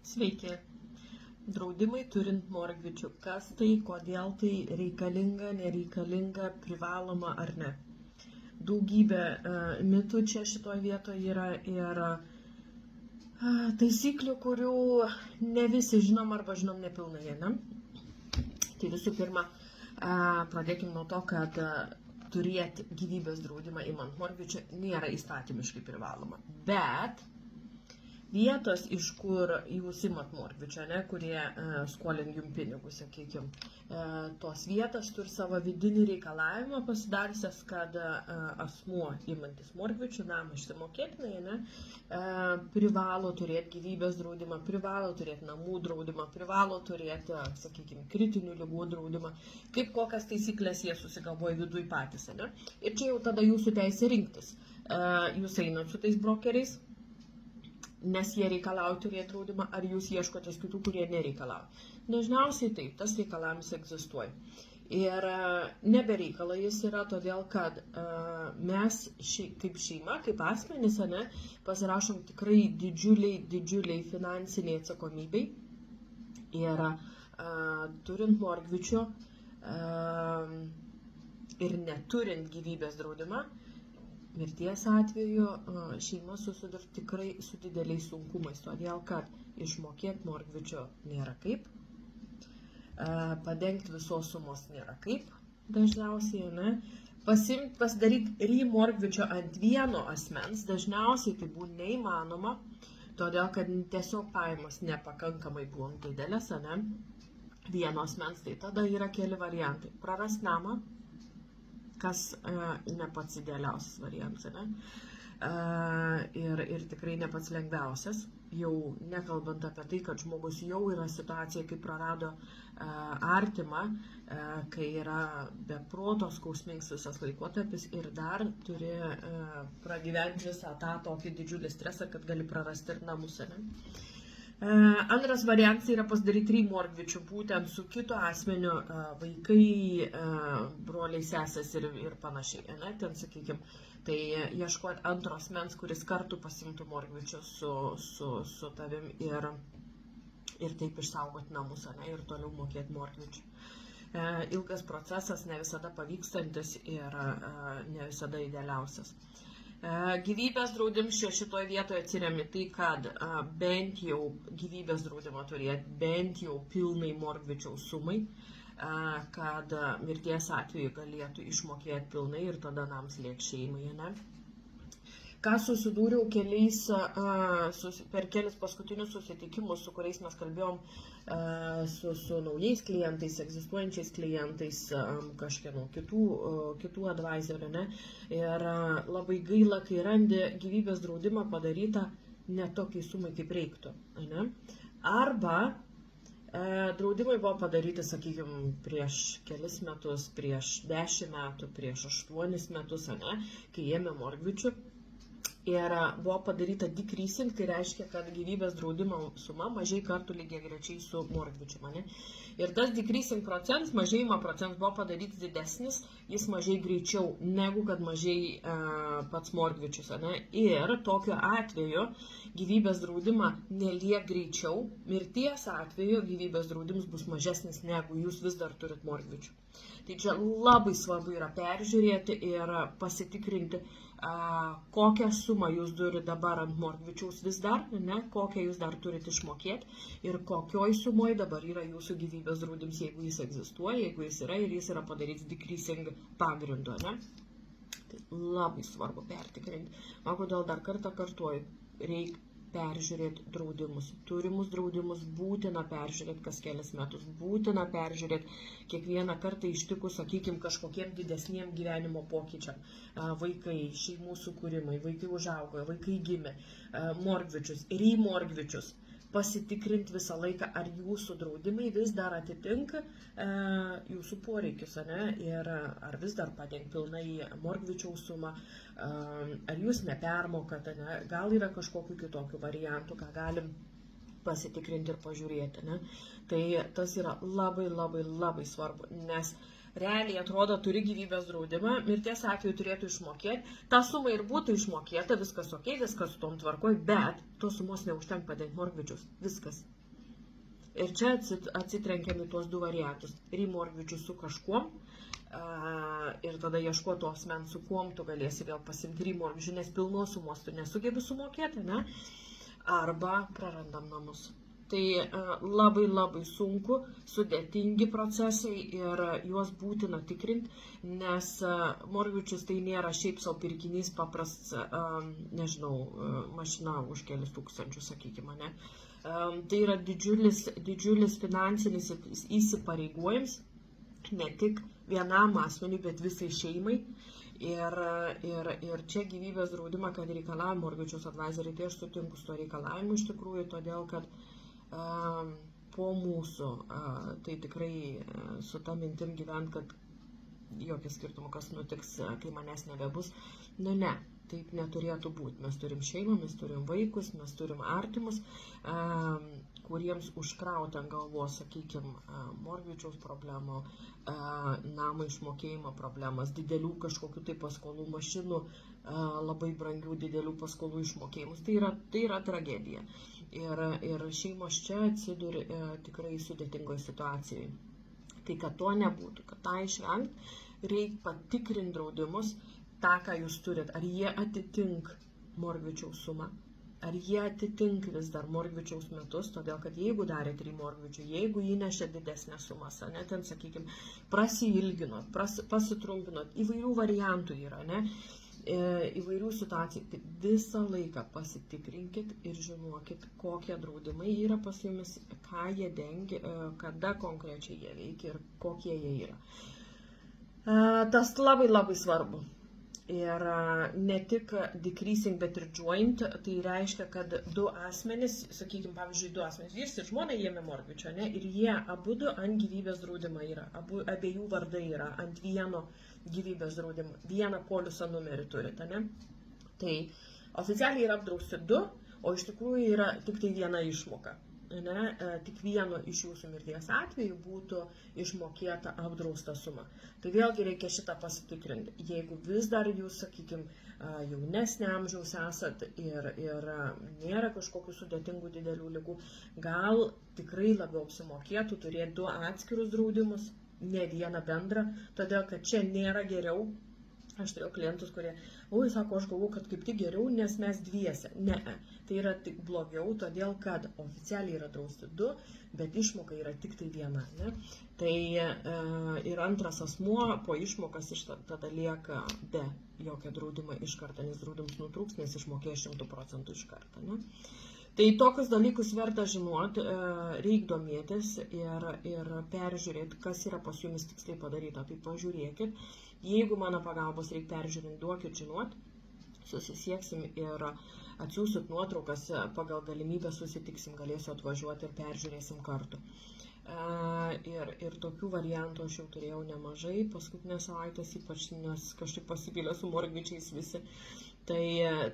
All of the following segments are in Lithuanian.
Sveiki. Draudimai turint morgvičių. Kas tai, kodėl tai reikalinga, nereikalinga, privaloma ar ne. Daugybė mitų čia šitoje vietoje yra ir taisyklių, kurių ne visi žinom arba žinom nepilnai. Ne? Tai visų pirma, pradėkime nuo to, kad turėti gyvybės draudimą imant morgvičių nėra įstatymiškai privaloma. Bet vietos, iš kur jūs imat morgvičio, kurie skolin jums pinigus, sakykime, tos vietos turi savo vidinį reikalavimą pasidariusias, kad asmuo imantis morgvičių, namą išsimokėtinai, privalo turėti gyvybės draudimą, privalo turėti namų draudimą, privalo turėti, sakykime, kritinių ligų draudimą, kaip kokias taisyklės jie susigalvoja viduj patys. Ir čia jau tada jūsų teisė rinktis. Jūs einat su tais brokeriais, nes jie reikalauja turėti draudimą, ar jūs ieškotės kitų, kurie nereikalauja. Dažniausiai taip, tas reikalavimas egzistuoja. Ir nebereikala jis yra, todėl kad mes kaip šeima, kaip asmenys, pasirašom tikrai didžiuliai finansiniai atsakomybei. Ir turint morgvičių ir neturint gyvybės draudimą, mirties atveju šeima susidurs tikrai su dideliais sunkumais, todėl kad išmokėti morgvičio nėra kaip, padengti visos sumos nėra kaip, dažniausiai, pasidaryti remorgvičio ant vieno asmens, dažniausiai tai būna neįmanoma, todėl kad tiesiog pajamos nepakankamai būna didelės, vieno asmens, tai tada yra keli variantai. Prarast namą, kas ne pats idealiausias variantas, ir tikrai ne pats lengviausias, jau nekalbant apie tai, kad žmogus jau yra situacija, kai prarado artimą, kai yra be proto skausmingas visas laikotarpis ir dar turi pragyventi visą tą tokį didžiulį stresą, kad gali prarasti ir namus. Antras variantas yra pasidaryti remorgvičių būtent su kito asmeniu, vaikai, broliai, sesės ir panašiai. Ten, sakykime, tai ieškoti antro asmens, kuris kartu pasimtų morgvičių su tavim ir taip išsaugoti namus, ir toliau mokėti morgvičių. Ilgas procesas, ne visada pavykstantis ir ne visada idealiausias. Gyvybės draudimas šitoje vietoje atsiremia tai, kad bent jau gyvybės draudimą turėti, bent jau pilnai morgvičiaus sumai, kad mirties atveju galėtų išmokėti pilnai ir tada nams liek šeimai. Ką susidūriau per kelis paskutinius susitikimus, su kuriais mes kalbėjom su naujais klientais, egzistuojančiais klientais, kažkieno kitų advisorių, ir labai gaila, kai randi gyvybės draudimą padarytą ne tokiai sumai, kaip reiktų. Arba draudimai buvo padaryti, sakykime, prieš kelis metus, prieš 10 metų, prieš 8 metus, kai ėmė morgvičių. Ir buvo padaryta decreasing, tai reiškia, kad gyvybės draudimo suma mažai kartų lygiai grečiai su morgvičiu. Ir tas decreasing procentas, mažėjimo procentas buvo padarytas didesnis, jis mažai greičiau negu kad mažai pats morgvičius. Ir tokiu atveju gyvybės draudimą neliek greičiau, mirties atveju gyvybės draudimas bus mažesnis negu jūs vis dar turit morgvičių. Tai čia labai svarbu yra peržiūrėti ir pasitikrinti, kokią sumą jūs turite dabar ant morgvičiaus vis dar, kokią jūs dar turite išmokėti ir kokioj sumoje dabar yra jūsų gyvybės draudimas, jeigu jis egzistuoja, jeigu jis yra ir jis yra padarytas decreasing pagrindu. Tai labai svarbu pertikrinti. Man kodėl dar kartą kartuoju, reikia peržiūrėti draudimus. Turimus draudimus būtina peržiūrėti kas kelis metus, būtina peržiūrėti kiekvieną kartą ištikus, sakykime, kažkokiem didesniem gyvenimo pokyčiam. Vaikai, šeimų sukūrimai, vaikai užaugo, vaikai gimė, morgvičius, remorgvičius. Pasitikrinti visą laiką, ar jūsų draudimai vis dar atitinka jūsų poreikius, ir ar vis dar padengia pilnai morgvičiaus sumą, ar jūs nepermokate, gal yra kažkokių kitokių variantų, ką galim pasitikrinti ir pažiūrėti. Tai tas yra labai svarbu, nes realiai atrodo turi gyvybės draudimą, mirties atveju turėtų išmokėti, ta suma ir būtų išmokėta, viskas ok, viskas su tom tvarkoj, bet tos sumos neužtenka padengti mortgage'us, viskas. Ir čia atsitrenkiam į tuos du variantus. Remortgage'us su kažkuom ir tada ieškoti to asmens, su kuom tu galėsi vėl pasimti remortgage'ų, nes pilnos sumos tu nesugebi sumokėti, ne? Arba prarandam namus. Tai labai sunku, sudėtingi procesai ir juos būtina tikrinti, nes mortgage'us tai nėra šiaip savo pirkinys paprasts, nežinau, mašina už kelis tūkstančius, sakykime, ne? Tai yra didžiulis finansinis įsipareigojimas, ne tik vienam asmeniui, bet visai šeimai. Ir čia gyvybės draudimą, kad reikalauja mortgage'us advisoriai, tai aš sutinku su to reikalavimu iš tikrųjų, todėl kad po mūsų tai tikrai su ta mintim gyvent, kad jokio skirtumo, kas nutiks, kai manęs nebebus, nu ne. Taip neturėtų būti. Mes turim šeimą, mes turim vaikus, mes turim artimus, kuriems užkrauta ant galvos, sakykime, mortgage'aus problemų, namo išmokėjimo problemas, didelių kažkokių tai paskolų, mašinų, labai brangių didelių paskolų išmokėjimus. Tai yra tragedija. Ir šeimos čia atsiduria tikrai sudėtingoje situacijoje. Tai kad to nebūtų, kad tą išvengti, reikia patikrinti draudimus, tą, ką jūs turit, ar jie atitink mortgage'aus sumą, ar jie atitink vis dar mortgage'aus metus, todėl kad jeigu darėt remortgage'ų, jeigu įnešė didesnę sumas, ne, ten, sakykime, prasiilginot, pasitrumpinot, įvairių variantų yra, ne, įvairių situacijų, tai visą laiką pasitikrinkit ir žinokit, kokie draudimai yra pas jumis, ką jie dengia, kada konkrečiai jie veikia ir kokie jie yra. Tas labai svarbu. Ir ne tik decreasing, bet ir joint, tai reiškia, kad du asmenys, sakykime, pavyzdžiui, du asmenys, vyras ir žmona ėmė mortgage'o, ne, ir jie abudu ant gyvybės draudimo yra, abiejų vardai yra ant vieno gyvybės draudimo, vieną poliso numerį turite, ne. Tai oficialiai yra apdrausti du, o iš tikrųjų yra tik tai viena išmoka. Ne, tik vieno iš jūsų mirties atveju būtų išmokėta apdrausta suma. Tai vėlgi reikia šitą pasitikrinti. Jeigu vis dar jūs, sakykime, jaunesnio amžiaus esat ir nėra kažkokių sudėtingų didelių ligų, gal tikrai labiau apsimokėtų turėti du atskirus draudimus, ne vieną bendrą, todėl kad čia nėra geriau. Aš turėjau klientus, kurie, sako, aš galvoju, kad kaip tik geriau, nes mes dviese. Ne, tai yra tik blogiau, todėl kad oficialiai yra drausti du, bet išmoka yra tik tai viena. Ne? Tai ir antras asmuo po išmokas tada lieka be jokio draudimo iš karto, nes draudimas nutrūks, nes išmokėjo 100% iš karto. Ne? Tai tokius dalykus verta žinoti, reikia domėtis ir peržiūrėti, kas yra pas jumis tiksliai padaryta. Tai pažiūrėkit, jeigu mano pagalbos reikia peržiūrint, duokit žinot, susisieksim ir atsiųsit nuotraukas, pagal galimybę susitiksim, galėsiu atvažiuoti ir peržiūrėsim kartu. Ir tokių variantų aš jau turėjau nemažai, paskutinės savaitės ypač, nes kažkaip pasivylė su mortgage'ais visi. Tai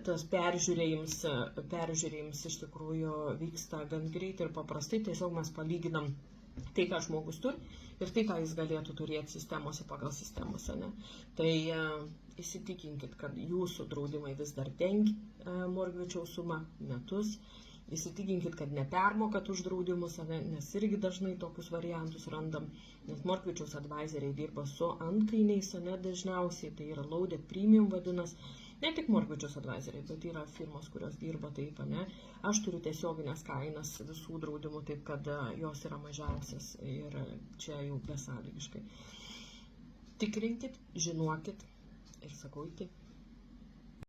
tas peržiūrėjimas iš tikrųjų vyksta gan greitai ir paprastai, tiesiog mes palyginam tai, ką žmogus turi ir tai, ką jis galėtų turėti sistemose pagal sistemose. Ne? Tai įsitikinkit, kad jūsų draudimai vis dar dengia mortgage'aus sumą metus, įsitikinkit, kad nepermokat už draudimus, nes irgi dažnai tokius variantus randam, nes mortgage'aus advisoriai dirba su antkainiais, dažniausiai tai yra loaded premium vadinas. Ne tik mortgage'aus advisoriai, bet yra firmos, kurios dirba taip, ne. Aš turiu tiesioginės kainas visų draudimų, taip kad jos yra mažiausias ir čia jau besąlygiškai. Tikrinkit, žinokit ir sakau iki.